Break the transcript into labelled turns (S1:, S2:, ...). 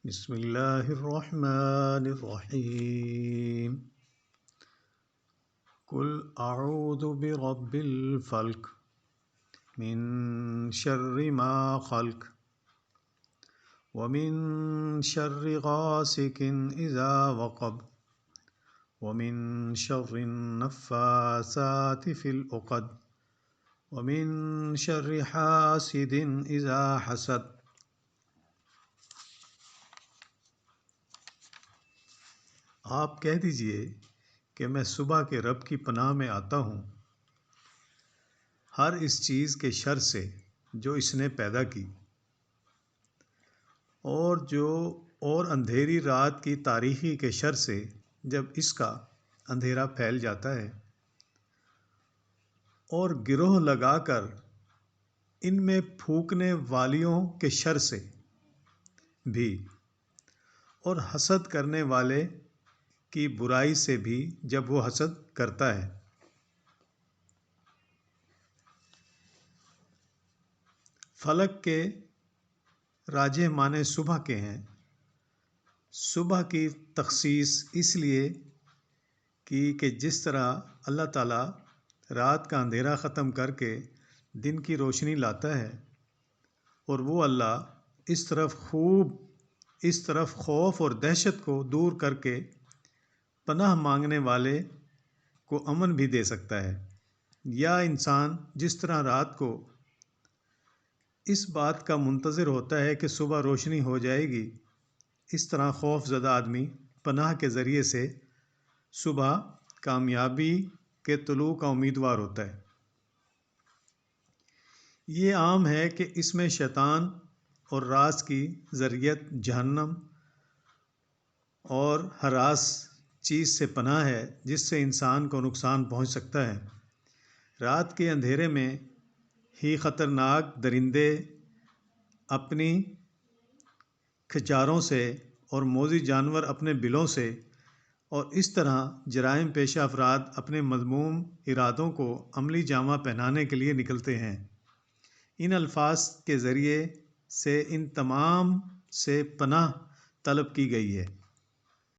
S1: بسم اللہ الرحمن الرحیم قل اعوذ برب الفلق من شر ما خلق ومن شر غاسق اذا وقب ومن شر النفاثات في العقد ومن شر حاسد اذا حسد۔ آپ کہہ دیجئے کہ میں صبح کے رب کی پناہ میں آتا ہوں ہر اس چیز کے شر سے جو اس نے پیدا کی، اور اندھیری رات کی تاریکی کے شر سے جب اس کا اندھیرا پھیل جاتا ہے، اور گروہ لگا کر ان میں پھونکنے والیوں کے شر سے بھی، اور حسد کرنے والے کی برائی سے بھی جب وہ حسد کرتا ہے۔ فلک کے راجح معنی صبح کے ہیں۔ صبح کی تخصیص اس لیے کی کہ جس طرح اللہ تعالیٰ رات کا اندھیرا ختم کر کے دن کی روشنی لاتا ہے، اور وہ اللہ اس طرف خوف اور دہشت کو دور کر کے پناہ مانگنے والے کو امن بھی دے سکتا ہے، یا انسان جس طرح رات کو اس بات کا منتظر ہوتا ہے کہ صبح روشنی ہو جائے گی، اس طرح خوف زدہ آدمی پناہ کے ذریعے سے صبح کامیابی کے طلوع کا امیدوار ہوتا ہے۔ یہ عام ہے کہ اس میں شیطان اور راز کی ذریت جہنم اور ہراس چیز سے پناہ ہے جس سے انسان کو نقصان پہنچ سکتا ہے۔ رات کے اندھیرے میں ہی خطرناک درندے اپنی کھچاروں سے اور موذی جانور اپنے بلوں سے، اور اس طرح جرائم پیشہ افراد اپنے مذموم ارادوں کو عملی جامہ پہنانے کے لیے نکلتے ہیں۔ ان الفاظ کے ذریعے سے ان تمام سے پناہ طلب کی گئی ہے۔